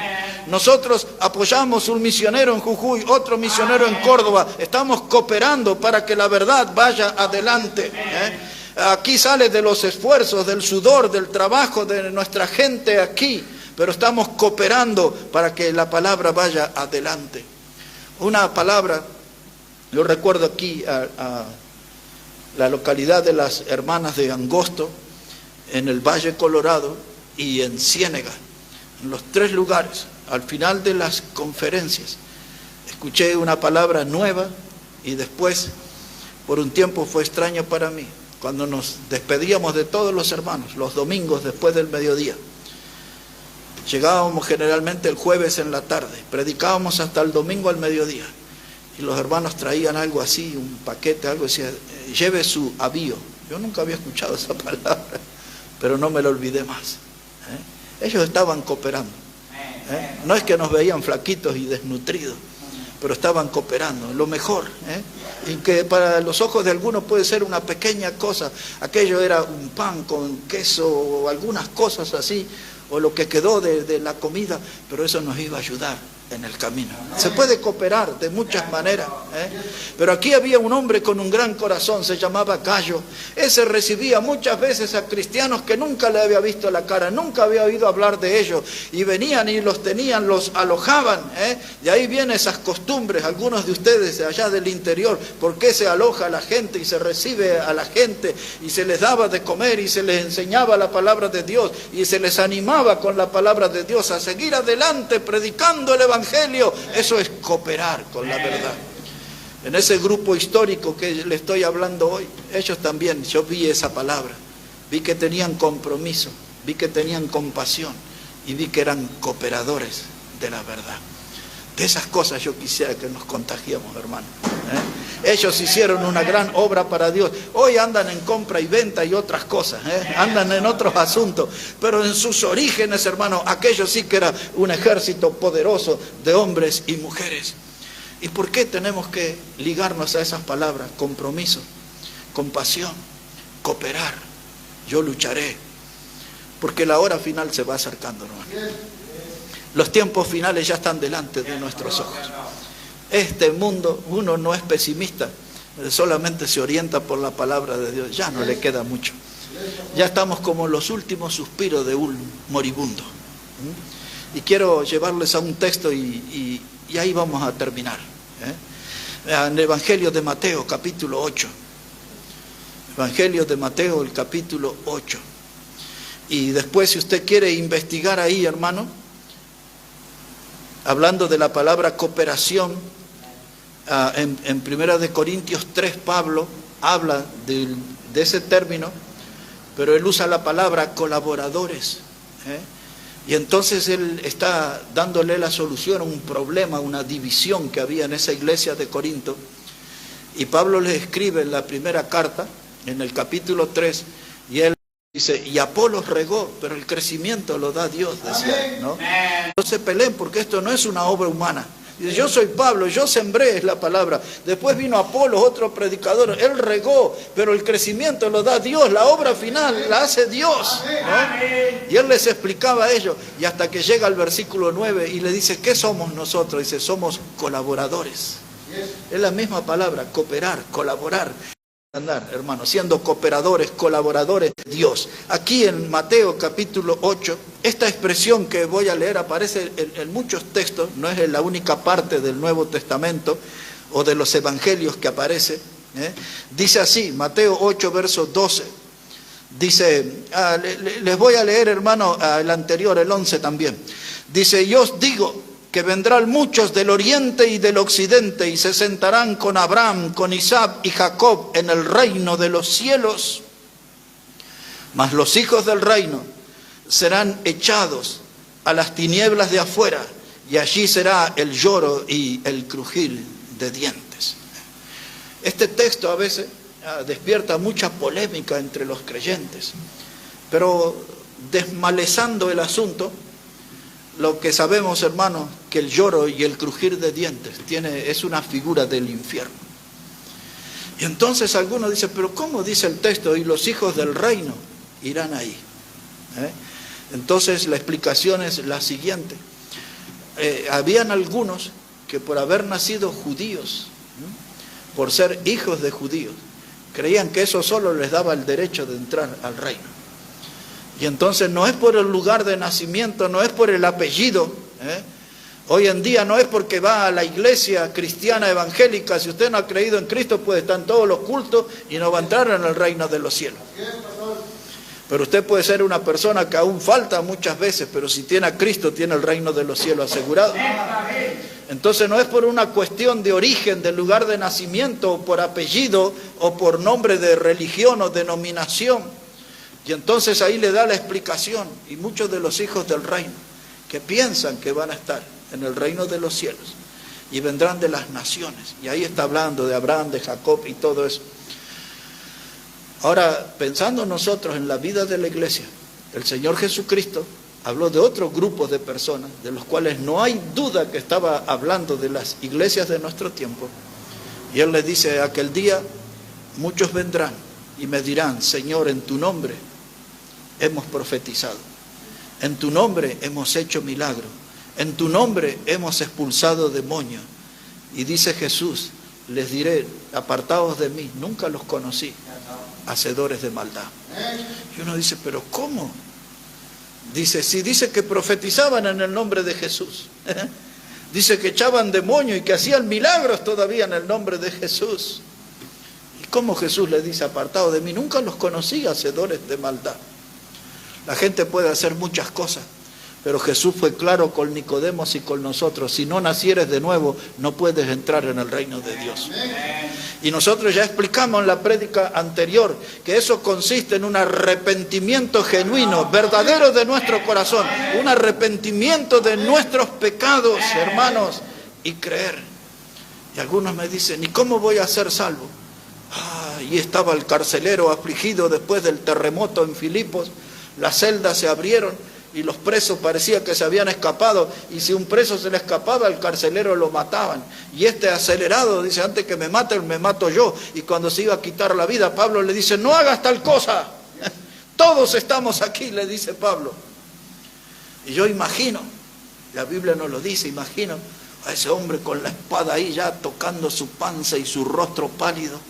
[SPEAKER 1] Nosotros apoyamos un misionero en Jujuy, otro misionero en Córdoba. Estamos cooperando para que la verdad vaya adelante. Aquí sale de los esfuerzos, del sudor, del trabajo de nuestra gente aquí, pero estamos cooperando para que la palabra vaya adelante. Una palabra, yo recuerdo aquí a la localidad de las hermanas de Angosto, en el Valle Colorado y en Ciénega, en los 3 lugares. Al final de las conferencias escuché una palabra nueva y después por un tiempo fue extraño para mí. Cuando nos despedíamos de todos los hermanos, los domingos después del mediodía, llegábamos generalmente el jueves en la tarde, predicábamos hasta el domingo al mediodía, y los hermanos traían algo así, un paquete, algo, decía: lleve su avío. Yo nunca había escuchado esa palabra, pero no me lo olvidé más. Ellos estaban cooperando. No es que nos veían flaquitos y desnutridos, pero estaban cooperando, lo mejor, y que para los ojos de algunos puede ser una pequeña cosa. Aquello era un pan con queso o algunas cosas así, o lo que quedó de la comida, pero eso nos iba a ayudar en el camino. Se puede cooperar de muchas maneras, pero aquí había un hombre con un gran corazón, se llamaba Gallo. Ese recibía muchas veces a cristianos que nunca le había visto la cara, nunca había oído hablar de ellos, y venían y los tenían, los alojaban, y ahí vienen esas costumbres. Algunos de ustedes de allá del interior, ¿por qué se aloja a la gente y se recibe a la gente y se les daba de comer y se les enseñaba la palabra de Dios y se les animaba con la palabra de Dios a seguir adelante predicando el Evangelio? Eso es cooperar con la verdad. En ese grupo histórico que le estoy hablando hoy, ellos también, yo vi esa palabra, vi que tenían compromiso, vi que tenían compasión y vi que eran cooperadores de la verdad. De esas cosas yo quisiera que nos contagiemos, hermano. Ellos hicieron una gran obra para Dios. Hoy andan en compra y venta y otras cosas, andan en otros asuntos, pero en sus orígenes, hermano, aquello sí que era un ejército poderoso de hombres y mujeres. ¿Y por qué tenemos que ligarnos a esas palabras? Compromiso, compasión, cooperar. Yo lucharé, porque la hora final se va acercando, hermano. Los tiempos finales ya están delante de nuestros ojos. Este mundo, uno no es pesimista, solamente se orienta por la palabra de Dios. Ya no le queda mucho. Ya estamos como los últimos suspiros de un moribundo. Y quiero llevarles a un texto y ahí vamos a terminar. En el Evangelio de Mateo, capítulo 8. Evangelio de Mateo, el capítulo 8. Y después, si usted quiere investigar ahí, hermano, hablando de la palabra cooperación, en 1 Corintios 3, Pablo habla de ese término, pero él usa la palabra colaboradores. Y entonces él está dándole la solución a un problema, una división que había en esa iglesia de Corinto. Y Pablo les escribe en la primera carta, en el capítulo 3, y él dice: y Apolos regó, pero el crecimiento lo da Dios, decía, ¿no? No se peleen, porque esto no es una obra humana. Dice: yo soy Pablo, yo sembré, es la palabra. Después vino Apolos, otro predicador, él regó, pero el crecimiento lo da Dios, la obra final la hace Dios, ¿no? Y él les explicaba a ellos, y hasta que llega al versículo 9 y le dice: ¿qué somos nosotros? Dice: somos colaboradores. Es la misma palabra, cooperar, colaborar. andar, hermanos, siendo cooperadores, colaboradores de Dios. Aquí en Mateo capítulo 8, esta expresión que voy a leer aparece en muchos textos, no es la única parte del Nuevo Testamento o de los evangelios que aparece. Dice así, Mateo 8, verso 12, dice, les voy a leer, hermano, el anterior, el 11 también. Dice, yo os digo que vendrán muchos del oriente y del occidente y se sentarán con Abraham, con Isaac y Jacob en el reino de los cielos, mas los hijos del reino serán echados a las tinieblas de afuera, y allí será el lloro y el crujir de dientes. Este texto a veces despierta mucha polémica entre los creyentes, pero desmalezando el asunto, lo que sabemos, hermanos, que el lloro y el crujir de dientes es una figura del infierno. Y entonces algunos dicen, pero ¿cómo dice el texto? Y los hijos del reino irán ahí. Entonces la explicación es la siguiente. Habían algunos que por haber nacido judíos, por ser hijos de judíos, creían que eso solo les daba el derecho de entrar al reino. Y entonces no es por el lugar de nacimiento, no es por el apellido. Hoy en día no es porque va a la iglesia cristiana evangélica. Si usted no ha creído en Cristo, puede estar en todos los cultos y no va a entrar en el reino de los cielos. Pero usted puede ser una persona que aún falta muchas veces, pero si tiene a Cristo, tiene el reino de los cielos asegurado. Entonces no es por una cuestión de origen, de lugar de nacimiento, o por apellido, o por nombre de religión o denominación. Y entonces ahí le da la explicación, y muchos de los hijos del reino, que piensan que van a estar en el reino de los cielos, y vendrán de las naciones, y ahí está hablando de Abraham, de Jacob y todo eso. Ahora, pensando nosotros en la vida de la iglesia, el Señor Jesucristo habló de otros grupos de personas, de los cuales no hay duda que estaba hablando de las iglesias de nuestro tiempo, y Él les dice, aquel día muchos vendrán y me dirán, Señor, en tu nombre hemos profetizado, en tu nombre hemos hecho milagros, en tu nombre hemos expulsado demonios. Y dice Jesús, les diré, apartaos de mí, nunca los conocí, hacedores de maldad. Y uno dice, pero ¿cómo? Dice, sí, dice que profetizaban en el nombre de Jesús. Dice que echaban demonios y que hacían milagros todavía en el nombre de Jesús. ¿Y cómo Jesús le dice, apartaos de mí? Nunca los conocí, hacedores de maldad. La gente puede hacer muchas cosas, pero Jesús fue claro con Nicodemos y con nosotros. Si no nacieres de nuevo, no puedes entrar en el reino de Dios. Y nosotros ya explicamos en la prédica anterior que eso consiste en un arrepentimiento genuino, verdadero de nuestro corazón, un arrepentimiento de nuestros pecados, hermanos, y creer. Y algunos me dicen, ¿y cómo voy a ser salvo? Y estaba el carcelero afligido después del terremoto en Filipos. Las celdas se abrieron y los presos parecía que se habían escapado, y si un preso se le escapaba, el carcelero lo mataban. Y este acelerado dice, antes que me maten, me mato yo. Y cuando se iba a quitar la vida, Pablo le dice, no hagas tal cosa. Todos estamos aquí, le dice Pablo. Y yo imagino, la Biblia nos lo dice, imagino a ese hombre con la espada ahí ya tocando su panza y su rostro pálido,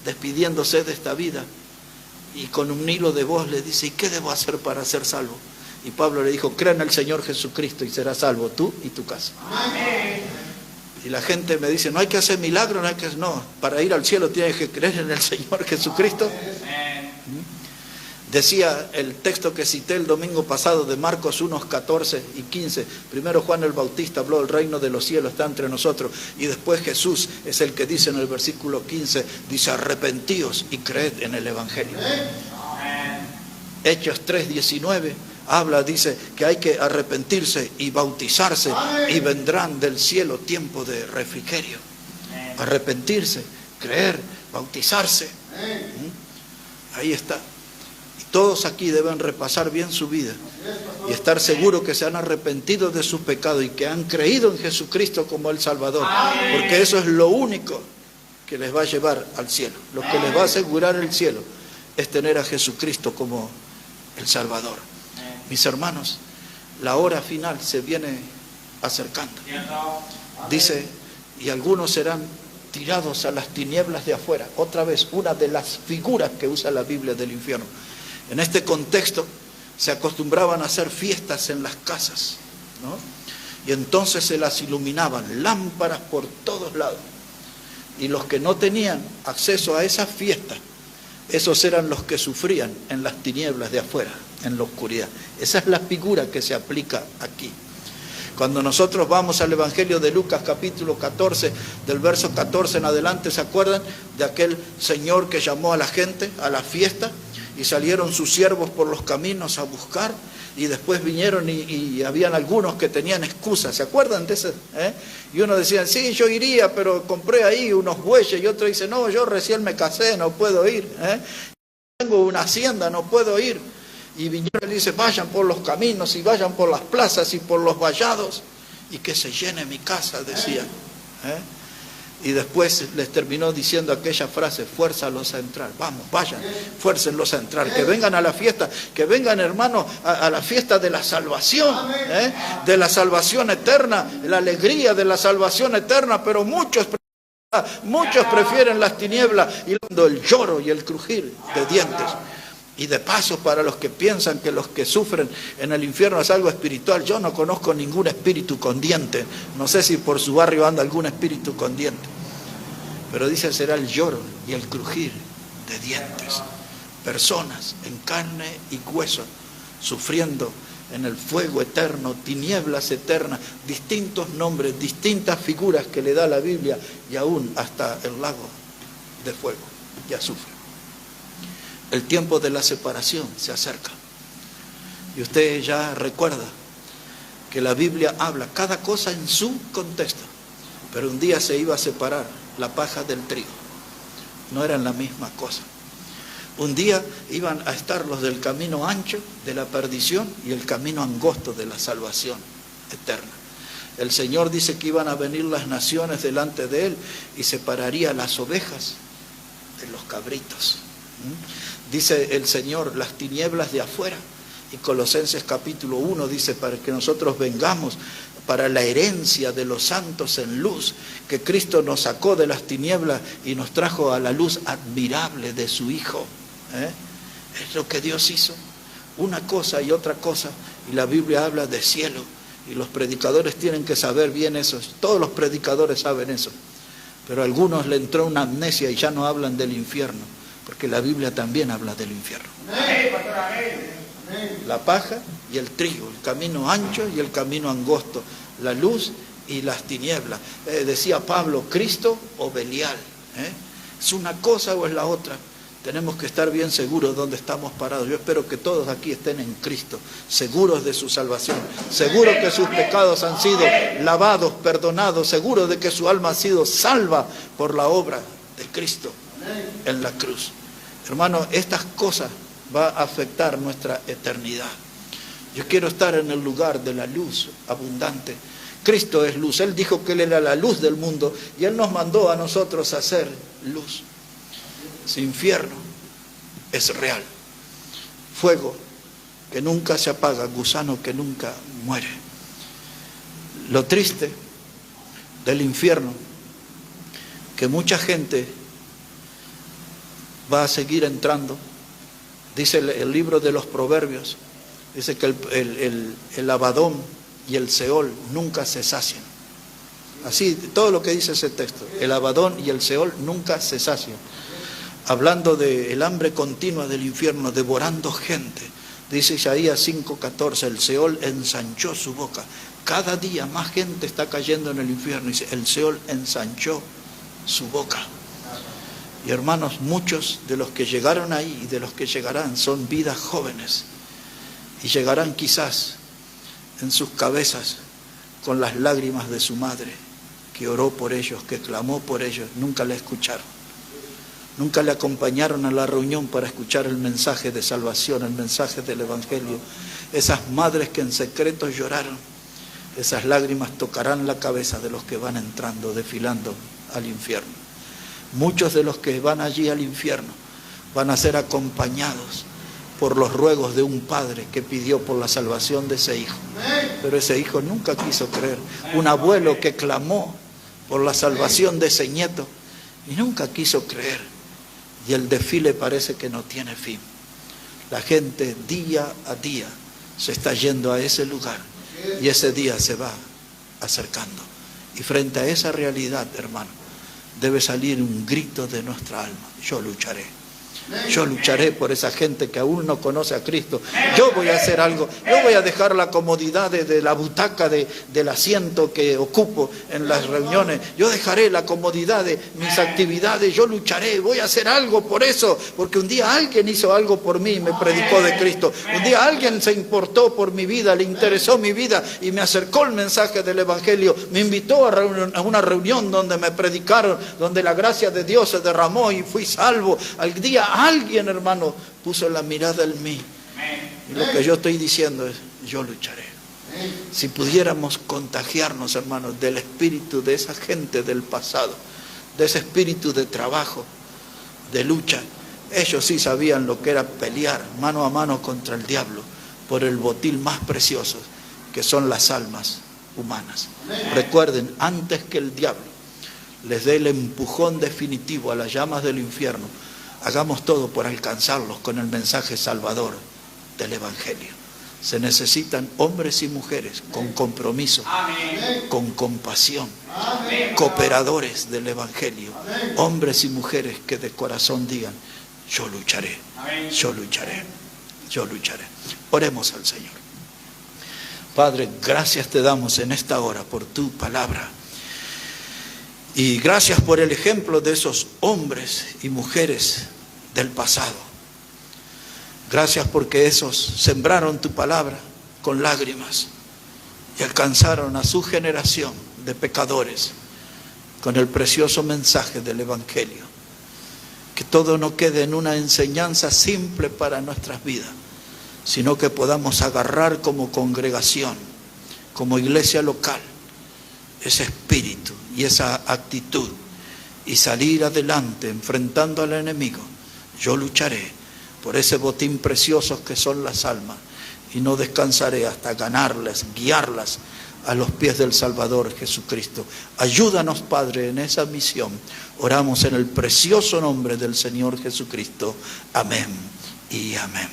[SPEAKER 1] despidiéndose de esta vida. Y con un hilo de voz le dice, ¿y qué debo hacer para ser salvo? Y Pablo le dijo, crea en el Señor Jesucristo y serás salvo tú y tu casa. Amén. Y la gente me dice, no hay que hacer milagros, no, para ir al cielo tienes que creer en el Señor Jesucristo. Amén. Decía el texto que cité el domingo pasado de Marcos 1:14 y 15. Primero Juan el Bautista habló, el reino de los cielos está entre nosotros. Y después Jesús es el que dice en el versículo 15, dice, arrepentíos y creed en el Evangelio. Amén. Hechos 3:19 habla, dice que hay que arrepentirse y bautizarse. Amén. Y vendrán del cielo tiempo de refrigerio. Amén. Arrepentirse, creer, bautizarse. Amén. Ahí está. Todos aquí deben repasar bien su vida y estar seguros que se han arrepentido de sus pecados y que han creído en Jesucristo como el Salvador, porque eso es lo único que les va a llevar al cielo. Lo que les va a asegurar el cielo es tener a Jesucristo como el Salvador. Mis hermanos, la hora final se viene acercando. Dice, y algunos serán tirados a las tinieblas de afuera. Otra vez, una de las figuras que usa la Biblia del infierno. En este contexto se acostumbraban a hacer fiestas en las casas, ¿no? Y entonces se las iluminaban, lámparas por todos lados. Y los que no tenían acceso a esas fiestas, esos eran los que sufrían en las tinieblas de afuera, en la oscuridad. Esa es la figura que se aplica aquí. Cuando nosotros vamos al Evangelio de Lucas capítulo 14, del verso 14 en adelante, ¿se acuerdan de aquel señor que llamó a la gente a la fiesta? Y salieron sus siervos por los caminos a buscar, y después vinieron y habían algunos que tenían excusas. ¿Se acuerdan de ese? Y uno decía, sí, yo iría, pero compré ahí unos bueyes, y otro dice, no, yo recién me casé, no puedo ir. Tengo una hacienda, no puedo ir. Y vinieron y dice, vayan por los caminos y vayan por las plazas y por los vallados, y que se llene mi casa, decía. Y después les terminó diciendo aquella frase, fuérzalos a entrar. Vamos, vayan, fuércenlos a entrar, que vengan a la fiesta, que vengan, hermanos, a la fiesta de la salvación, de la salvación eterna, la alegría de la salvación eterna. Pero muchos prefieren las tinieblas y el lloro y el crujir de dientes. Y de paso, para los que piensan que los que sufren en el infierno es algo espiritual, yo no conozco ningún espíritu con diente. No sé si por su barrio anda algún espíritu con diente. Pero dice, será el lloro y el crujir de dientes. Personas en carne y hueso, sufriendo en el fuego eterno, tinieblas eternas, distintos nombres, distintas figuras que le da la Biblia, y aún hasta el lago de fuego ya sufre. El tiempo de la separación se acerca. Y usted ya recuerda que la Biblia habla cada cosa en su contexto. Pero un día se iba a separar la paja del trigo. No eran la misma cosa. Un día iban a estar los del camino ancho de la perdición y el camino angosto de la salvación eterna. El Señor dice que iban a venir las naciones delante de Él y separaría las ovejas de los cabritos. Dice el Señor, las tinieblas de afuera. Y Colosenses capítulo 1 dice, para que nosotros vengamos para la herencia de los santos en luz, que Cristo nos sacó de las tinieblas y nos trajo a la luz admirable de su Hijo. Es lo que Dios hizo, una cosa y otra cosa. Y la Biblia habla de cielo, y los predicadores tienen que saber bien eso. Todos los predicadores saben eso, pero a algunos le entró una amnesia y ya no hablan del infierno, porque la Biblia también habla del infierno. La paja y el trigo, el camino ancho y el camino angosto, la luz y las tinieblas. Decía Pablo, Cristo o Belial. ¿Es una cosa o es la otra? Tenemos que estar bien seguros dónde estamos parados. Yo espero que todos aquí estén en Cristo, seguros de su salvación, seguros que sus pecados han sido lavados, perdonados, seguros de que su alma ha sido salva por la obra de Cristo en la cruz. Hermano, estas cosas van a afectar nuestra eternidad. Yo quiero estar en el lugar de la luz abundante. Cristo es luz. Él dijo que Él era la luz del mundo y Él nos mandó a nosotros a ser luz. Ese infierno es real. Fuego que nunca se apaga, gusano que nunca muere. Lo triste del infierno, que mucha gente va a seguir entrando. Dice el libro de los Proverbios, dice que el Abadón y el Seol nunca se sacian. Así, todo lo que dice ese texto, el Abadón y el Seol nunca se sacian. Hablando del hambre continua del infierno, devorando gente. Dice Isaías 5:14, el Seol ensanchó su boca. Cada día más gente está cayendo en el infierno. Dice, el Seol ensanchó su boca. Y hermanos, muchos de los que llegaron ahí y de los que llegarán son vidas jóvenes. Y llegarán quizás en sus cabezas con las lágrimas de su madre, que oró por ellos, que clamó por ellos. Nunca la escucharon. Nunca le acompañaron a la reunión para escuchar el mensaje de salvación, el mensaje del Evangelio. Esas madres que en secreto lloraron, esas lágrimas tocarán la cabeza de los que van entrando, desfilando al infierno. Muchos de los que van allí al infierno van a ser acompañados por los ruegos de un padre que pidió por la salvación de ese hijo. Pero ese hijo nunca quiso creer. Un abuelo que clamó por la salvación de ese nieto y nunca quiso creer. Y el desfile parece que no tiene fin. La gente día a día se está yendo a ese lugar y ese día se va acercando. Y frente a esa realidad, hermano, debe salir un grito de nuestra alma: yo lucharé. Yo lucharé por esa gente que aún no conoce a Cristo. Yo voy a hacer algo. Yo voy a dejar la comodidad de la butaca, del asiento que ocupo en las reuniones. Yo dejaré la comodidad de mis actividades. Yo lucharé. Voy a hacer algo por eso. Porque un día alguien hizo algo por mí y me predicó de Cristo. Un día alguien se importó por mi vida, le interesó mi vida y me acercó el mensaje del Evangelio. Me invitó a una reunión donde me predicaron, donde la gracia de Dios se derramó y fui salvo. Al día alguien, hermano, puso la mirada en mí. Y lo que yo estoy diciendo es: yo lucharé. Si pudiéramos contagiarnos, hermanos, del espíritu de esa gente del pasado, de ese espíritu de trabajo, de lucha. Ellos sí sabían lo que era pelear mano a mano contra el diablo por el botín más precioso, que son las almas humanas. Recuerden, antes que el diablo les dé el empujón definitivo a las llamas del infierno, hagamos todo por alcanzarlos con el mensaje salvador del Evangelio. Se necesitan hombres y mujeres con compromiso, con compasión, cooperadores del Evangelio. Hombres y mujeres que de corazón digan: yo lucharé, yo lucharé, yo lucharé. Oremos al Señor. Padre, gracias te damos en esta hora por tu palabra. Y gracias por el ejemplo de esos hombres y mujeres del pasado. Gracias porque esos sembraron tu palabra con lágrimas y alcanzaron a su generación de pecadores con el precioso mensaje del Evangelio. Que todo no quede en una enseñanza simple para nuestras vidas, sino que podamos agarrar como congregación, como iglesia local, ese espíritu y esa actitud y salir adelante enfrentando al enemigo. Yo lucharé por ese botín precioso que son las almas y no descansaré hasta ganarlas, guiarlas a los pies del Salvador Jesucristo. Ayúdanos, Padre, en esa misión. Oramos en el precioso nombre del Señor Jesucristo. Amén y amén.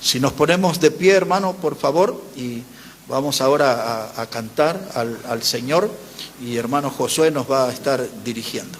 [SPEAKER 1] Si nos ponemos de pie, hermano, por favor, y vamos ahora a cantar al Señor, y hermano Josué nos va a estar dirigiendo.